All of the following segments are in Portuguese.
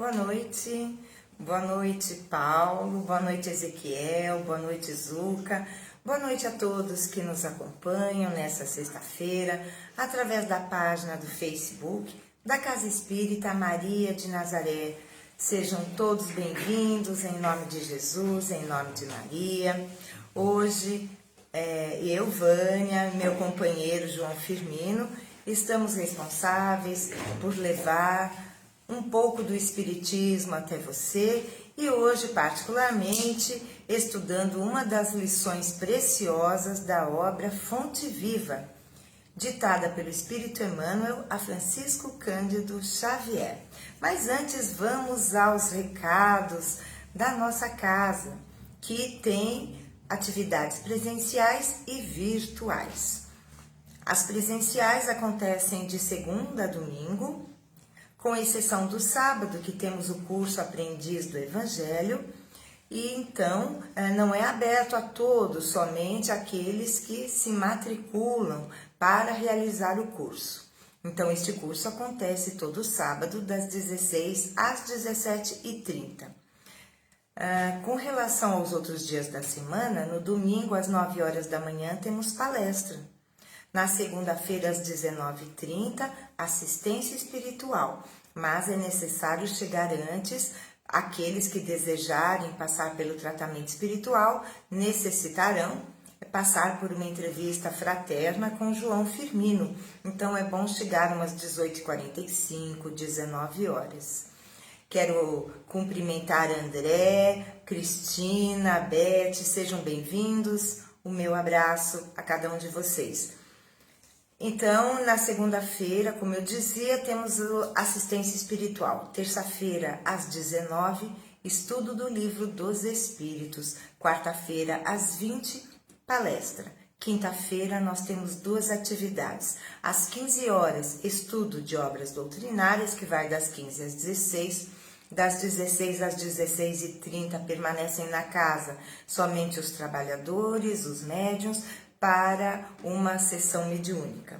Boa noite Paulo, boa noite Ezequiel, boa noite Zuca, boa noite a todos que nos acompanham nessa sexta-feira através da página do Facebook da Casa Espírita Maria de Nazaré. Sejam todos bem-vindos em nome de Jesus, em nome de Maria. Hoje eu, Vânia, meu companheiro João Firmino, estamos responsáveis por levar um pouco do Espiritismo até você e hoje, particularmente, estudando uma das lições preciosas da obra Fonte Viva, ditada pelo Espírito Emmanuel a Francisco Cândido Xavier. Mas antes, vamos aos recados da nossa casa, que tem atividades presenciais e virtuais. As presenciais acontecem de segunda a domingo, com exceção do sábado, que temos o curso Aprendiz do Evangelho, e então não é aberto a todos, somente aqueles que se matriculam para realizar o curso. Então, este curso acontece todo sábado, das 16 às 17h30. Com relação aos outros dias da semana, no domingo, às 9 horas da manhã, temos palestra. Na segunda-feira, às 19h30, assistência espiritual, mas é necessário chegar antes. Aqueles que desejarem passar pelo tratamento espiritual necessitarão passar por uma entrevista fraterna com João Firmino. Então, é bom chegar umas 18h45, 19 horas. Quero cumprimentar André, Cristina, Beth, sejam bem-vindos. O meu abraço a cada um de vocês. Então, na segunda-feira, como eu dizia, temos assistência espiritual. Terça-feira, às 19h, estudo do Livro dos Espíritos. Quarta-feira, às 20h, palestra. Quinta-feira, nós temos duas atividades. Às 15 horas, estudo de obras doutrinárias, que vai das 15 às 16. Das 16 às 16h30, permanecem na casa somente os trabalhadores, os médiuns, para uma sessão mediúnica.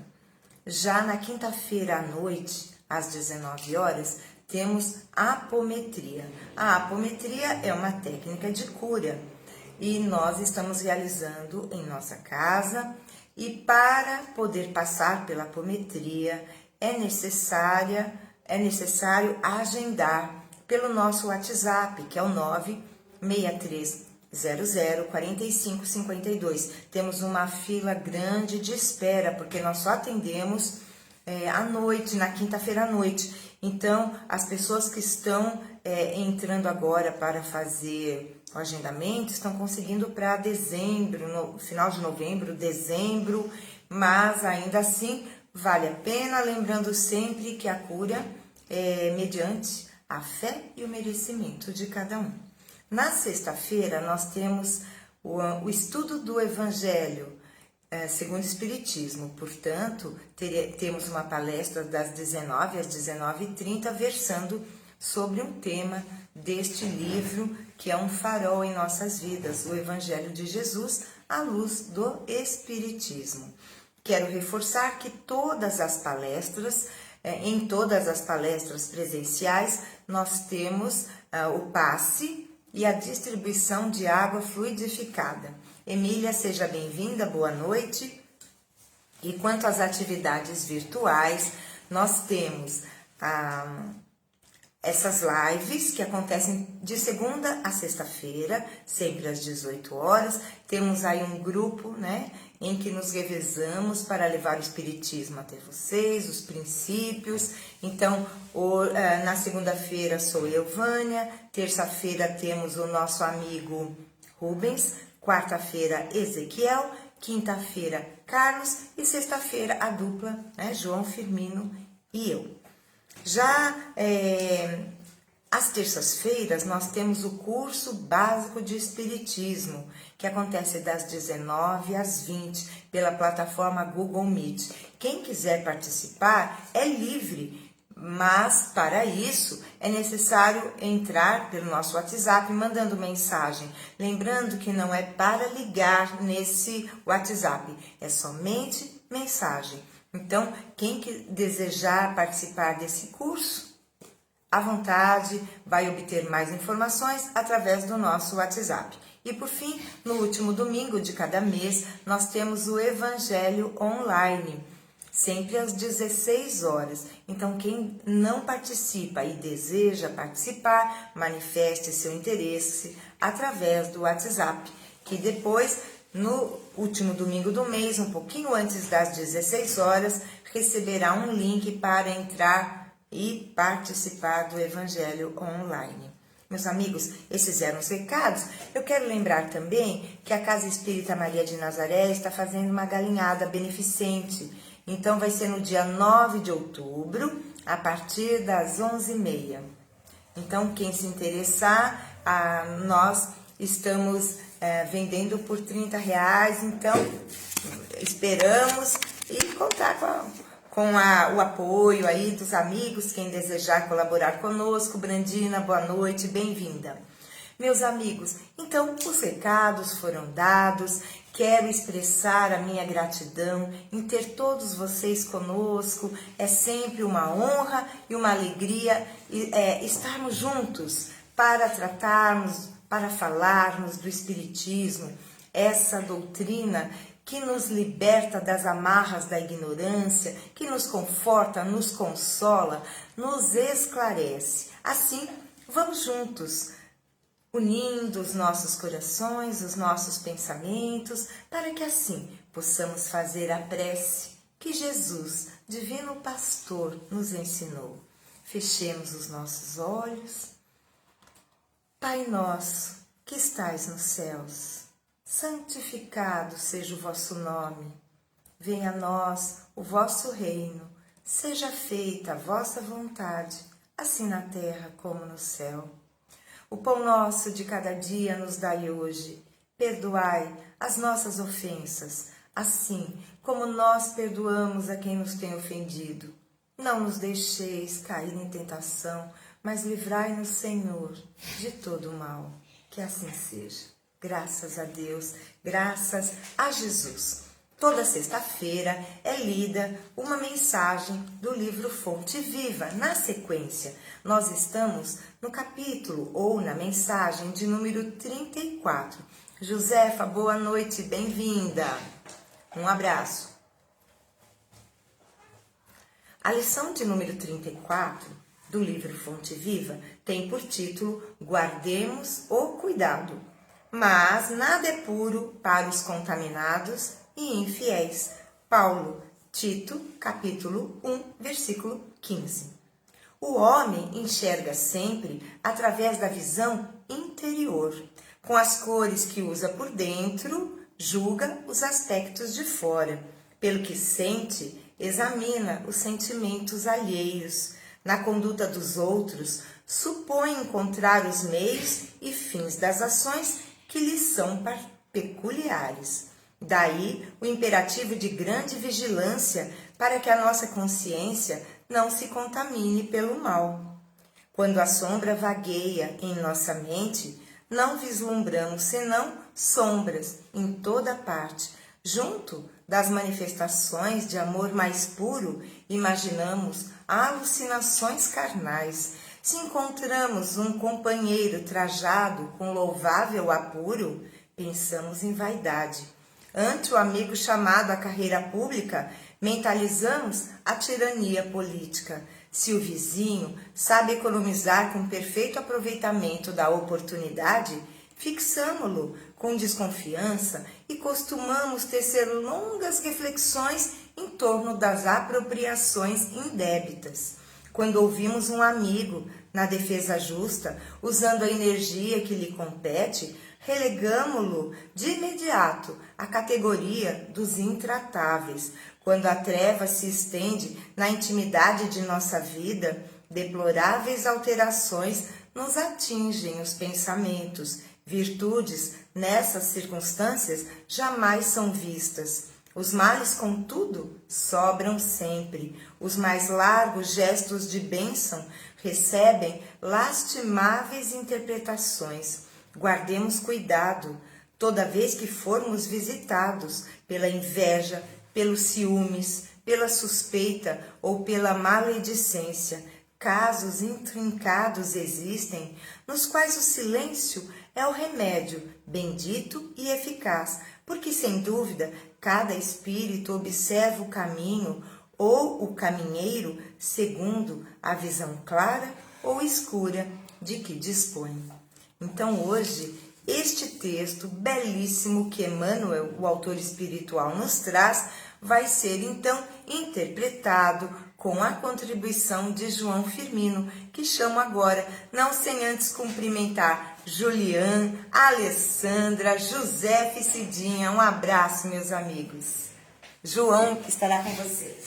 Já na quinta-feira à noite, às 19 horas, temos apometria. A apometria é uma técnica de cura e nós estamos realizando em nossa casa, e para poder passar pela apometria é necessário agendar pelo nosso WhatsApp, que é o 963004552. Temos uma fila grande de espera, porque nós só atendemos à noite, na quinta-feira à noite. Então, as pessoas que estão entrando agora para fazer o agendamento estão conseguindo para dezembro, no final de novembro, dezembro, mas ainda assim vale a pena, lembrando sempre que a cura é mediante a fé e o merecimento de cada um. Na sexta-feira, nós temos o estudo do Evangelho segundo o Espiritismo. Portanto, temos uma palestra das 19 às 19h30, versando sobre um tema deste livro, que é um farol em nossas vidas, o Evangelho de Jesus, à luz do Espiritismo. Quero reforçar que todas as palestras, em todas as palestras presenciais, nós temos o passe e a distribuição de água fluidificada. Emília, seja bem-vinda, boa noite. E quanto às atividades virtuais, nós temos essas lives que acontecem de segunda a sexta-feira, sempre às 18 horas. Temos aí um grupo, em que nos revezamos para levar o Espiritismo até vocês, os princípios. Então, na segunda-feira sou eu, Vânia. Terça-feira temos o nosso amigo Rubens. Quarta-feira, Ezequiel. Quinta-feira, Carlos. E sexta-feira, a dupla, João Firmino e eu. Já às terças-feiras, nós temos o curso básico de Espiritismo, que acontece das 19 às 20 pela plataforma Google Meet. Quem quiser participar é livre, mas para isso é necessário entrar pelo nosso WhatsApp mandando mensagem. Lembrando que não é para ligar nesse WhatsApp, é somente mensagem. Então, quem desejar participar desse curso, à vontade, vai obter mais informações através do nosso WhatsApp. E por fim, no último domingo de cada mês, nós temos o Evangelho Online, sempre às 16 horas. Então, quem não participa e deseja participar, manifeste seu interesse através do WhatsApp, que depois, no último domingo do mês, um pouquinho antes das 16 horas, receberá um link para entrar e participar do Evangelho Online. Meus amigos, esses eram os recados. Eu quero lembrar também que a Casa Espírita Maria de Nazaré está fazendo uma galinhada beneficente. Então, vai ser no dia 9 de outubro, a partir das 11h30. Então, quem se interessar, nós estamos vendendo por R$30. Então, esperamos e contar com o apoio aí dos amigos, quem desejar colaborar conosco. Brandina, boa noite, bem-vinda. Meus amigos, então os recados foram dados. Quero expressar a minha gratidão em ter todos vocês conosco. É sempre uma honra e uma alegria estarmos juntos para tratarmos, para falarmos do Espiritismo, essa doutrina que nos liberta das amarras da ignorância, que nos conforta, nos consola, nos esclarece. Assim, vamos juntos, unindo os nossos corações, os nossos pensamentos, para que assim possamos fazer a prece que Jesus, Divino Pastor, nos ensinou. Fechemos os nossos olhos. Pai nosso, que estais nos céus, santificado seja o vosso nome. Venha a nós o vosso reino. Seja feita a vossa vontade, assim na terra como no céu. O pão nosso de cada dia nos dai hoje. Perdoai as nossas ofensas, assim como nós perdoamos a quem nos tem ofendido. Não nos deixeis cair em tentação, mas livrai-nos, Senhor, de todo o mal. Que assim seja. Graças a Deus, graças a Jesus. Toda sexta-feira é lida uma mensagem do livro Fonte Viva. Na sequência, nós estamos no capítulo ou na mensagem de número 34. Josefa, boa noite, bem-vinda. Um abraço. A lição de número 34 do livro Fonte Viva tem por título Guardemos o Cuidado. Mas nada é puro para os contaminados e infiéis. Paulo, Tito, capítulo 1, versículo 15. O homem enxerga sempre através da visão interior. Com as cores que usa por dentro, julga os aspectos de fora. Pelo que sente, examina os sentimentos alheios. Na conduta dos outros, supõe encontrar os meios e fins das ações que lhes são peculiares. Daí o imperativo de grande vigilância para que a nossa consciência não se contamine pelo mal. Quando a sombra vagueia em nossa mente, não vislumbramos senão sombras em toda parte. Junto das manifestações de amor mais puro, imaginamos alucinações carnais. Se encontramos um companheiro trajado com louvável apuro, pensamos em vaidade. Ante o amigo chamado à carreira pública, mentalizamos a tirania política. Se o vizinho sabe economizar com perfeito aproveitamento da oportunidade, fixamo-lo com desconfiança e costumamos tecer longas reflexões em torno das apropriações indébitas. Quando ouvimos um amigo, na defesa justa, usando a energia que lhe compete, relegamo-lo de imediato à categoria dos intratáveis. Quando a treva se estende na intimidade de nossa vida, deploráveis alterações nos atingem os pensamentos. Virtudes, nessas circunstâncias, jamais são vistas. Os males, contudo, sobram sempre. Os mais largos gestos de bênção recebem lastimáveis interpretações. Guardemos cuidado toda vez que formos visitados pela inveja, pelos ciúmes, pela suspeita ou pela maledicência. casos intrincados existem, nos quais o silêncio é o remédio bendito e eficaz, porque, sem dúvida, cada espírito observa o caminho ou o caminheiro segundo a visão clara ou escura de que dispõe. Então, hoje, este texto belíssimo que Emmanuel, o autor espiritual, nos traz, vai ser, então, interpretado com a contribuição de João Firmino, que chamo agora, não sem antes cumprimentar Julian, Alessandra, José e Cidinha. Um abraço, meus amigos. João estará com vocês.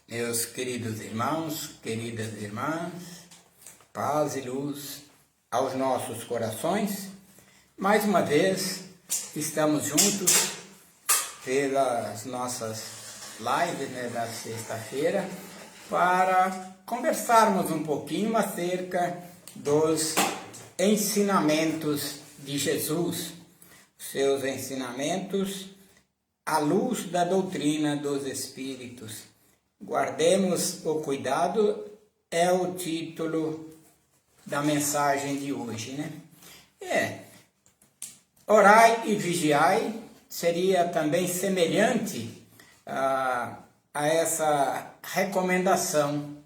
Meus queridos irmãos, queridas irmãs, paz e luz aos nossos corações. Mais uma vez, estamos juntos pelas nossas lives, da sexta-feira, para conversarmos um pouquinho acerca dos ensinamentos de Jesus, seus ensinamentos à luz da doutrina dos Espíritos. Guardemos o cuidado é o título da mensagem de hoje, Orai e vigiai seria também semelhante a essa recomendação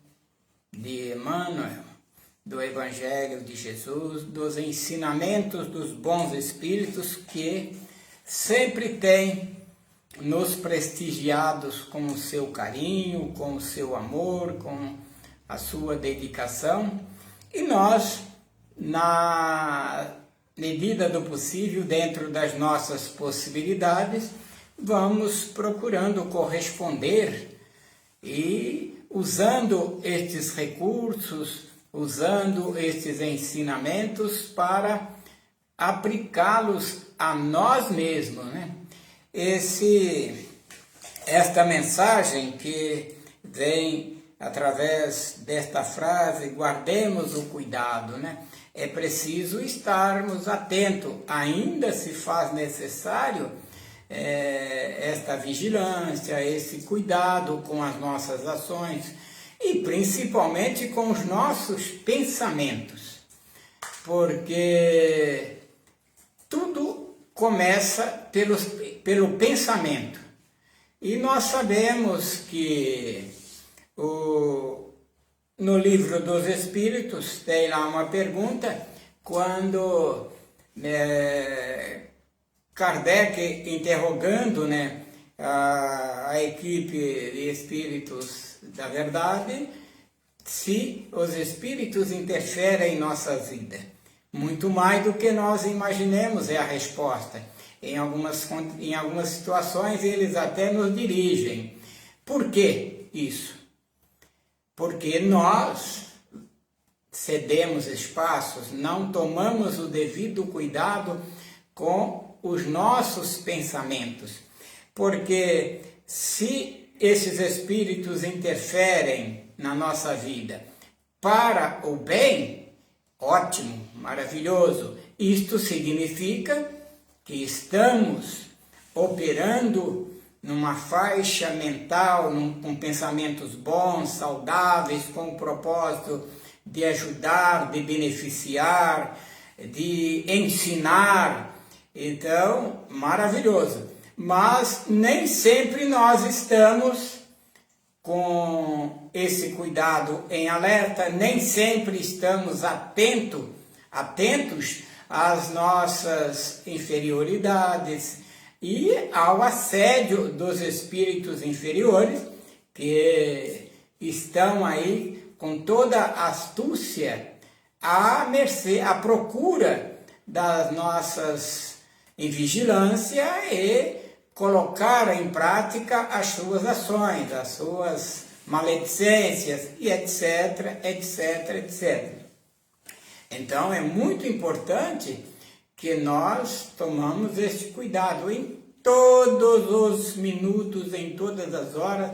de Emmanuel, do Evangelho de Jesus, dos ensinamentos dos bons espíritos que sempre tem nos prestigiados com o seu carinho, com o seu amor, com a sua dedicação, e nós, na medida do possível, dentro das nossas possibilidades, vamos procurando corresponder e usando estes recursos, usando estes ensinamentos para aplicá-los a nós mesmos, Esta mensagem que vem através desta frase, guardemos o cuidado, É preciso estarmos atentos, ainda se faz necessário esta vigilância, esse cuidado com as nossas ações e principalmente com os nossos pensamentos, porque tudo começa pelo pensamento. E nós sabemos que no livro dos Espíritos tem lá uma pergunta, quando Kardec interrogando a equipe de Espíritos da Verdade, se os Espíritos interferem em nossa vida. Muito mais do que nós imaginemos é a resposta. Em algumas situações eles até nos dirigem. Por que isso? Porque nós cedemos espaços, não tomamos o devido cuidado com os nossos pensamentos. Porque se esses espíritos interferem na nossa vida para o bem, ótimo, maravilhoso. Isto significa que estamos operando numa faixa mental, com pensamentos bons, saudáveis, com o propósito de ajudar, de beneficiar, de ensinar. Então, maravilhoso. Mas nem sempre nós estamos com esse cuidado em alerta, nem sempre estamos atentos às nossas inferioridades e ao assédio dos espíritos inferiores, que estão aí com toda a astúcia à mercê, à procura das nossas vigilância e colocar em prática as suas ações, as suas maledicências e etc, etc, etc. Então é muito importante que nós tomamos este cuidado em todos os minutos, em todas as horas,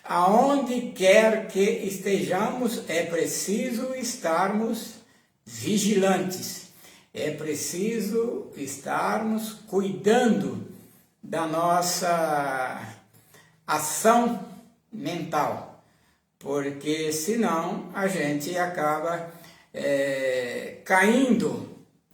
aonde quer que estejamos, é preciso estarmos vigilantes. É preciso estarmos cuidando da nossa ação mental, porque senão a gente acaba caindo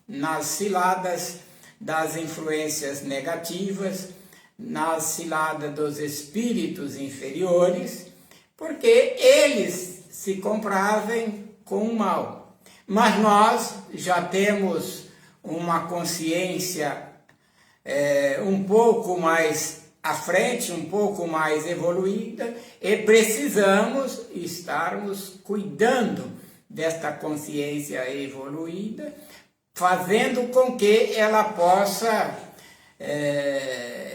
nas ciladas das influências negativas, na cilada dos espíritos inferiores, porque eles se comprazem com o mal. Mas nós já temos uma consciência um pouco mais à frente, um pouco mais evoluída, e precisamos estarmos cuidando desta consciência evoluída, fazendo com que ela possa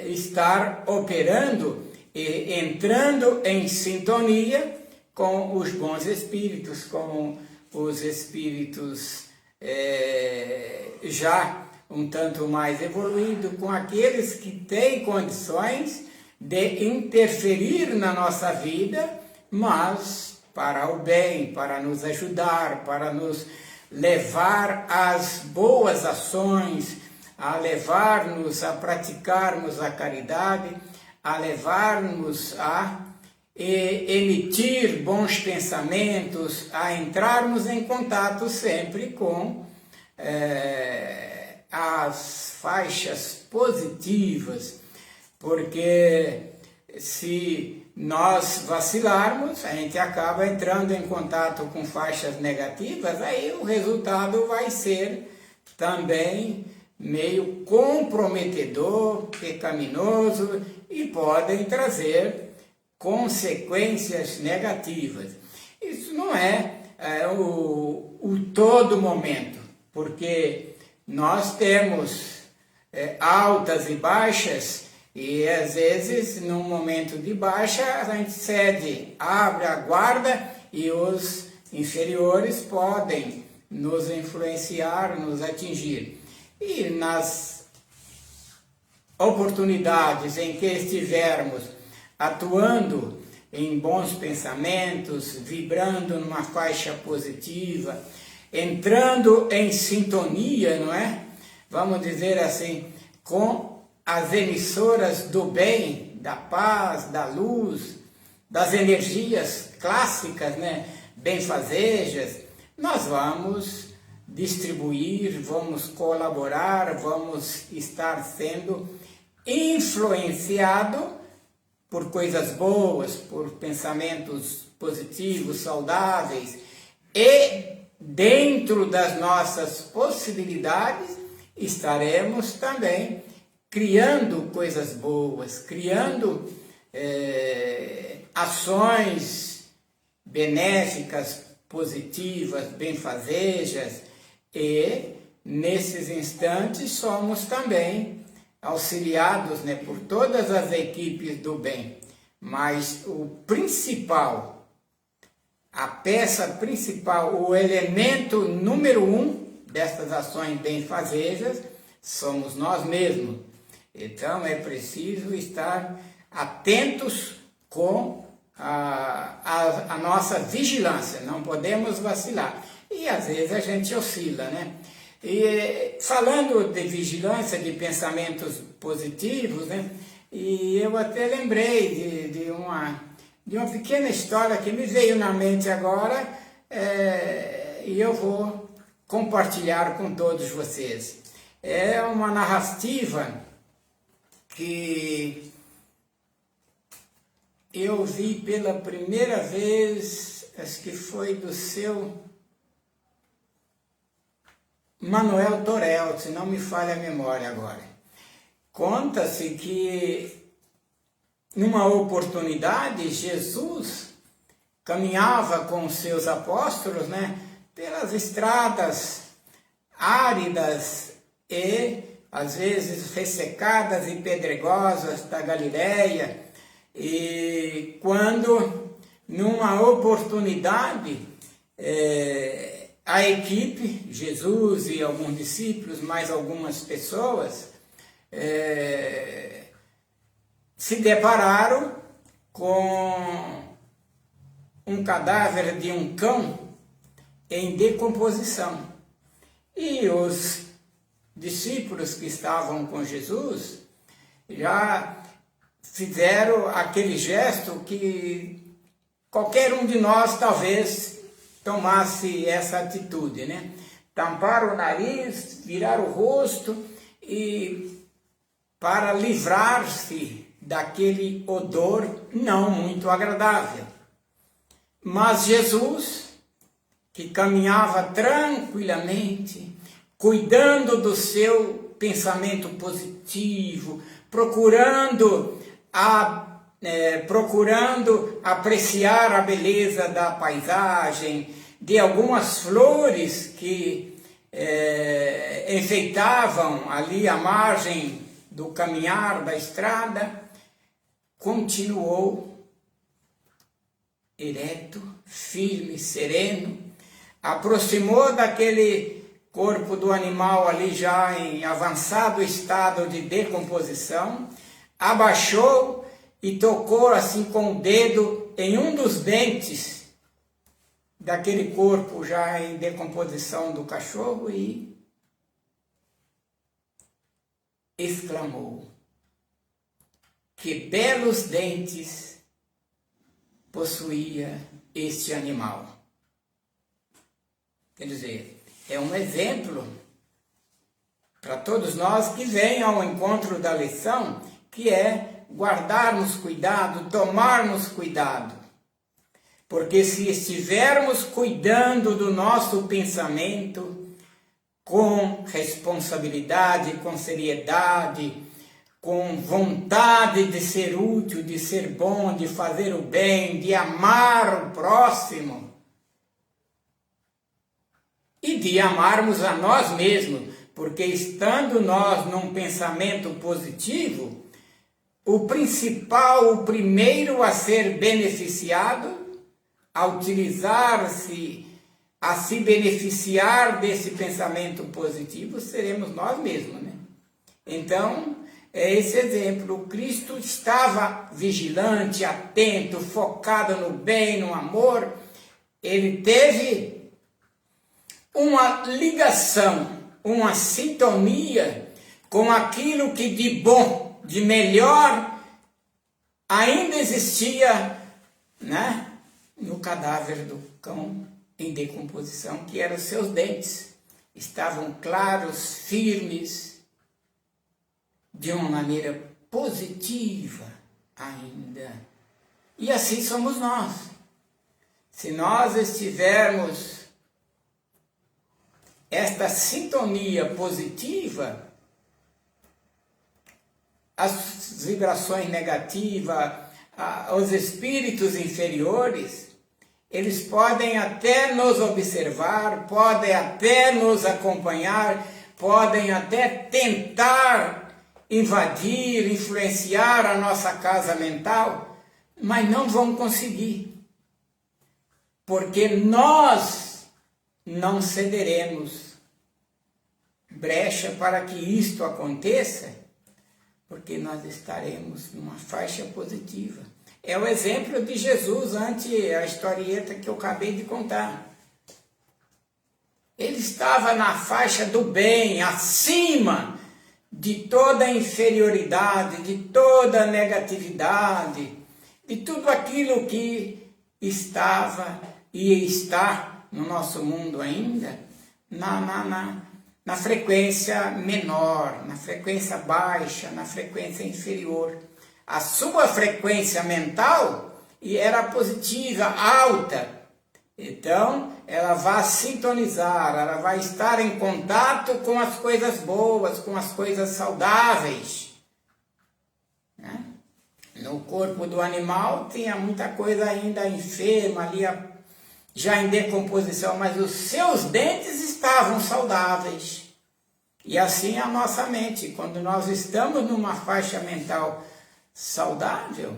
estar operando e entrando em sintonia com os bons espíritos, com os espíritos já um tanto mais evoluídos, com aqueles que têm condições de interferir na nossa vida, mas para o bem, para nos ajudar, para nos levar às boas ações, a levar-nos a praticarmos a caridade, a levar-nos a emitir bons pensamentos, a entrarmos em contato sempre com as faixas positivas, porque se nós vacilarmos, a gente acaba entrando em contato com faixas negativas, aí o resultado vai ser também meio comprometedor, pecaminoso, e podem trazer consequências negativas. Isso não é o todo momento, porque nós temos altas e baixas, e às vezes num momento de baixa a gente cede, abre a guarda, e os inferiores podem nos influenciar, nos atingir. E nas oportunidades em que estivermos atuando em bons pensamentos, vibrando numa faixa positiva, entrando em sintonia, não é? Vamos dizer assim, com as emissoras do bem, da paz, da luz, das energias clássicas, né? Benfazejas, nós vamos distribuir, vamos colaborar, vamos estar sendo influenciado por coisas boas, por pensamentos positivos, saudáveis, e dentro das nossas possibilidades estaremos também criando coisas boas, criando ações benéficas, positivas, benfazejas, e nesses instantes somos também auxiliados, né, por todas as equipes do bem. Mas o principal, a peça principal, o elemento número 1 destas ações benfazejas somos nós mesmos. Então é preciso estar atentos com a nossa vigilância, não podemos vacilar. E às vezes a gente oscila, né? E falando de vigilância, de pensamentos positivos, né? E eu até lembrei de uma pequena história que me veio na mente agora, e eu vou compartilhar com todos vocês. É uma narrativa que eu vi pela primeira vez, acho que foi do seu Manuel Torel, se não me falha a memória agora. Conta-se que, numa oportunidade, Jesus caminhava com seus apóstolos, né, pelas estradas áridas e, às vezes, ressecadas e pedregosas da Galileia, e quando, numa oportunidade, a equipe, Jesus e alguns discípulos, mais algumas pessoas, se depararam com um cadáver de um cão em decomposição. E os discípulos que estavam com Jesus já fizeram aquele gesto que qualquer um de nós talvez tomasse essa atitude, né? Tampar o nariz, virar o rosto e para livrar-se daquele odor não muito agradável. Mas Jesus, que caminhava tranquilamente, cuidando do seu pensamento positivo, procurando apreciar a beleza da paisagem, de algumas flores que enfeitavam ali a margem do caminhar da estrada, continuou ereto, firme, sereno, aproximou daquele corpo do animal ali já em avançado estado de decomposição, abaixou e tocou assim com o dedo em um dos dentes daquele corpo já em decomposição do cachorro e exclamou: que belos dentes possuía este animal. Quer dizer, é um exemplo para todos nós que vem ao encontro da lição, que é guardarmos cuidado, tomarmos cuidado. Porque se estivermos cuidando do nosso pensamento com responsabilidade, com seriedade, com vontade de ser útil, de ser bom, de fazer o bem, de amar o próximo e de amarmos a nós mesmos, porque estando nós num pensamento positivo, o principal, o primeiro a ser beneficiado, a utilizar-se, a se beneficiar desse pensamento positivo, seremos nós mesmos, né? Então, é esse exemplo. O Cristo estava vigilante, atento, focado no bem, no amor. Ele teve uma ligação, uma sintonia com aquilo que de bom, de melhor, ainda existia, né, no cadáver do cão em decomposição, que eram os seus dentes. Estavam claros, firmes, de uma maneira positiva ainda. E assim somos nós. Se nós estivermos esta sintonia positiva, as vibrações negativas, os espíritos inferiores, eles podem até nos observar, podem até nos acompanhar, podem até tentar invadir, influenciar a nossa casa mental, mas não vão conseguir, porque nós não cederemos brecha para que isto aconteça, porque nós estaremos numa faixa positiva. É o exemplo de Jesus ante a historieta que eu acabei de contar. Ele estava na faixa do bem, acima de toda inferioridade, de toda negatividade, de tudo aquilo que estava e está no nosso mundo ainda, na frequência menor, na frequência baixa, na frequência inferior. A sua frequência mental era positiva, alta. Então, ela vai sintonizar, ela vai estar em contato com as coisas boas, com as coisas saudáveis. Né? No corpo do animal tinha muita coisa ainda enferma, ali já em decomposição, mas os seus dentes estavam saudáveis. E assim a nossa mente, quando nós estamos numa faixa mental saudável,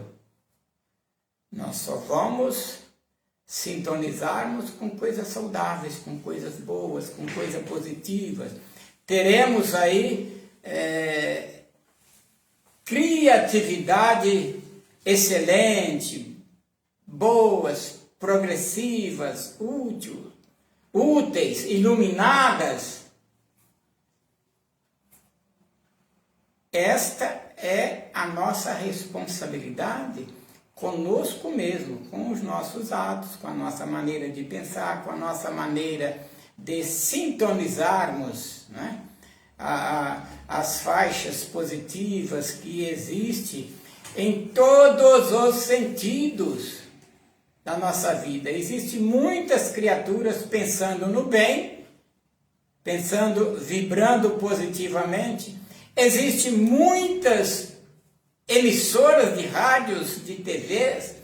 nós só vamos sintonizarmos com coisas saudáveis, com coisas boas, com coisas positivas. Teremos aí criatividade excelente, boas progressivas, úteis, iluminadas. Esta é a nossa responsabilidade conosco mesmo, com os nossos atos, com a nossa maneira de pensar, com a nossa maneira de sintonizarmos, né, as faixas positivas que existem em todos os sentidos da nossa vida. Existem muitas criaturas pensando no bem, vibrando positivamente. Existem muitas emissoras de rádios, de TVs,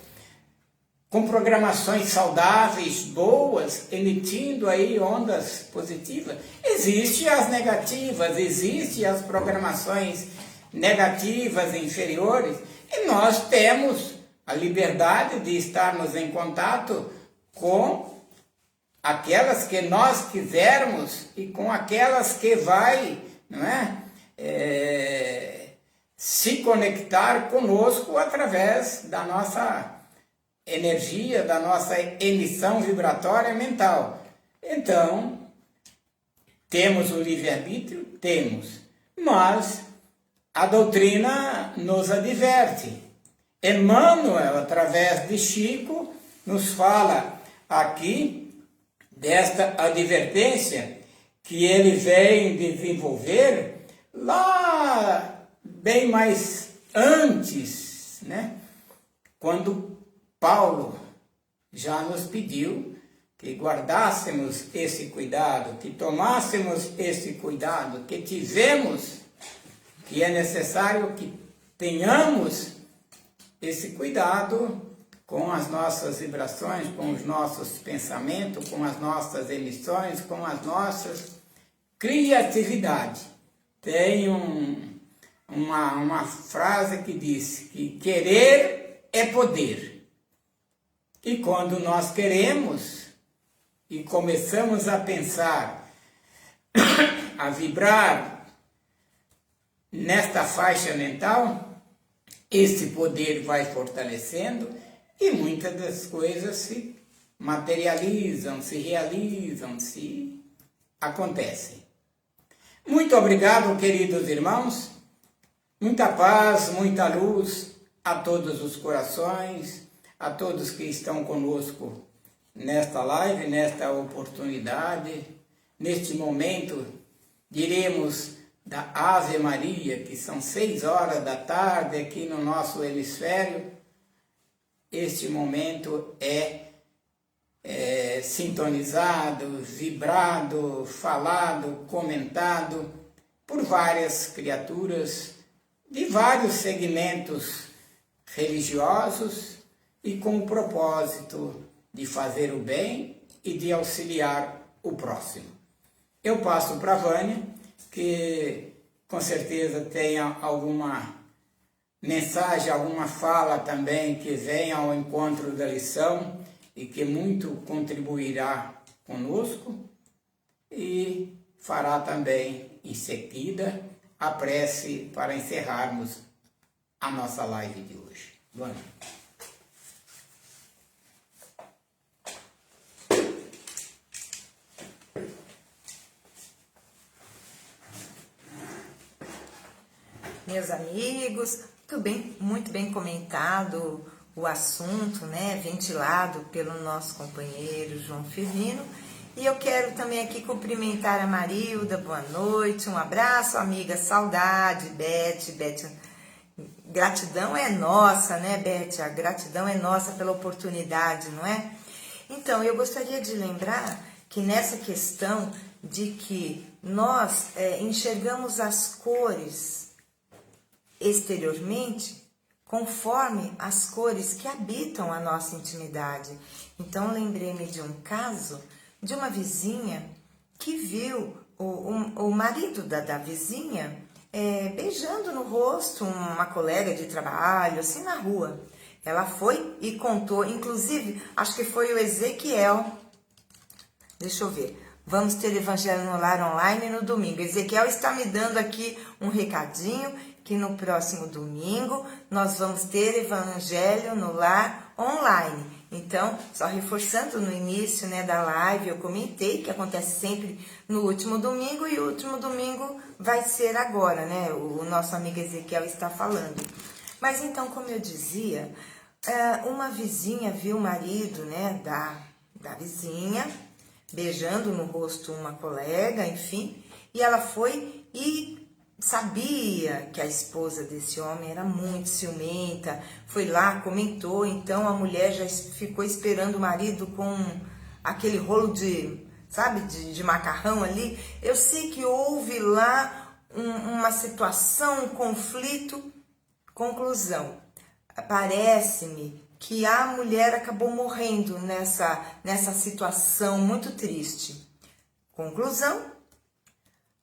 com programações saudáveis, boas, emitindo aí ondas positivas. Existem as negativas, existem as programações negativas, inferiores, e nós temos a liberdade de estarmos em contato com aquelas que nós quisermos e com aquelas que vai, não é? Se conectar conosco através da nossa energia, da nossa emissão vibratória mental. Então, temos o livre-arbítrio? Temos, mas a doutrina nos adverte. Emmanuel, através de Chico, nos fala aqui desta advertência que ele vem desenvolver lá bem mais antes, né? Quando Paulo já nos pediu que guardássemos esse cuidado, que tomássemos esse cuidado, que tivemos, que é necessário que tenhamos esse cuidado com as nossas vibrações, com os nossos pensamentos, com as nossas emissões, com as nossas criatividade. Tem uma frase que diz que querer é poder. E quando nós queremos e começamos a pensar, a vibrar nesta faixa mental, esse poder vai fortalecendo e muitas das coisas se materializam, se realizam, se acontecem. Muito obrigado, queridos irmãos. Muita paz, muita luz a todos os corações, a todos que estão conosco nesta live, nesta oportunidade, neste momento, diremos da Ave Maria, que são 6 horas da tarde aqui no nosso hemisfério. Este momento é sintonizado, vibrado, falado, comentado por várias criaturas de vários segmentos religiosos e com o propósito de fazer o bem e de auxiliar o próximo. Eu passo para a Vânia, que com certeza tenha alguma mensagem, alguma fala também que venha ao encontro da lição e que muito contribuirá conosco, e fará também em seguida a prece para encerrarmos a nossa live de hoje. Boa noite. Meus amigos, muito bem comentado o assunto, né, ventilado pelo nosso companheiro João Firmino. E eu quero também aqui cumprimentar a Marilda, boa noite, um abraço, amiga, saudade, Beth, gratidão é nossa, né, Beth? A gratidão é nossa pela oportunidade, não é? Então, eu gostaria de lembrar que nessa questão de que nós enxergamos as cores exteriormente conforme as cores que habitam a nossa intimidade. Então, lembrei-me de um caso de uma vizinha que viu o marido da vizinha beijando no rosto uma colega de trabalho, assim, na rua. Ela foi e contou, inclusive, acho que foi o Ezequiel. Deixa eu ver. Vamos ter Evangelho no Lar online no domingo. Ezequiel está me dando aqui um recadinho que no próximo domingo nós vamos ter Evangelho no Lar online. Então, só reforçando no início, né, da live, eu comentei que acontece sempre no último domingo, e o último domingo vai ser agora, né? O nosso amigo Ezequiel está falando. Mas então, como eu dizia, uma vizinha viu o marido, né, da vizinha beijando no rosto uma colega, enfim, e ela foi e sabia que a esposa desse homem era muito ciumenta, foi lá, comentou, então a mulher já ficou esperando o marido com aquele rolo de, sabe, de macarrão ali. Eu sei que houve lá uma situação, um conflito. Conclusão, parece-me que a mulher acabou morrendo nessa situação muito triste. Conclusão,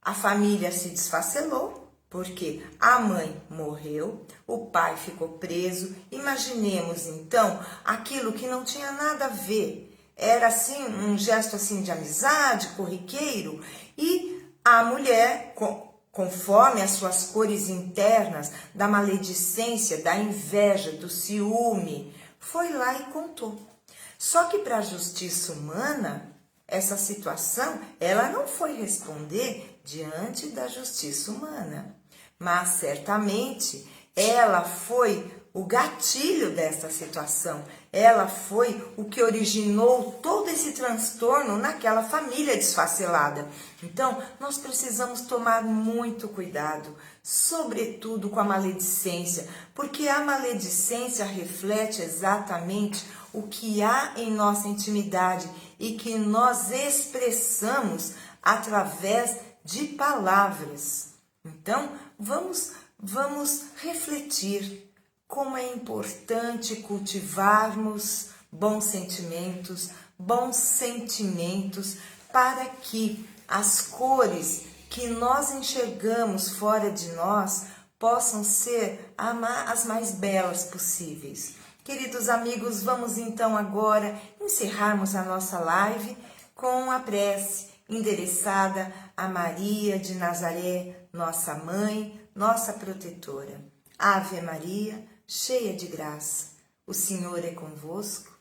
a família se desfacelou, porque a mãe morreu, o pai ficou preso. Imaginemos então aquilo que não tinha nada a ver. Era assim um gesto assim de amizade, corriqueiro, e a mulher, conforme as suas cores internas, da maledicência, da inveja, do ciúme, foi lá e contou. Só que para a justiça humana, essa situação, ela não foi responder diante da justiça humana, mas certamente ela foi o gatilho dessa situação, ela foi o que originou todo esse transtorno naquela família desfacelada. Então, nós precisamos tomar muito cuidado, sobretudo com a maledicência, porque a maledicência reflete exatamente o que há em nossa intimidade e que nós expressamos através de palavras. Então, vamos refletir como é importante cultivarmos bons sentimentos para que as cores que nós enxergamos fora de nós possam ser as mais belas possíveis. Queridos amigos, vamos então agora encerrarmos a nossa live com a prece endereçada a Maria de Nazaré, nossa mãe, nossa protetora. Ave Maria, cheia de graça, o Senhor é convosco.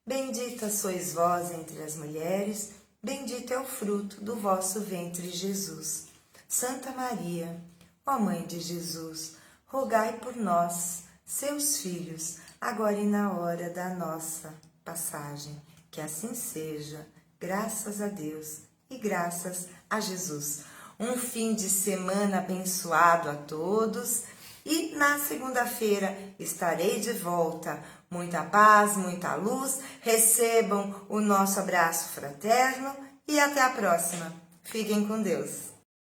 Bendita sois vós entre as mulheres, bendito é o fruto do vosso ventre, Jesus. Santa Maria, ó Mãe de Jesus, rogai por nós, seus filhos, agora e na hora da nossa passagem. Que assim seja, graças a Deus e graças a Jesus. Um fim de semana abençoado a todos, e na segunda-feira estarei de volta. Muita paz, muita luz, recebam o nosso abraço fraterno e até a próxima. Fiquem com Deus.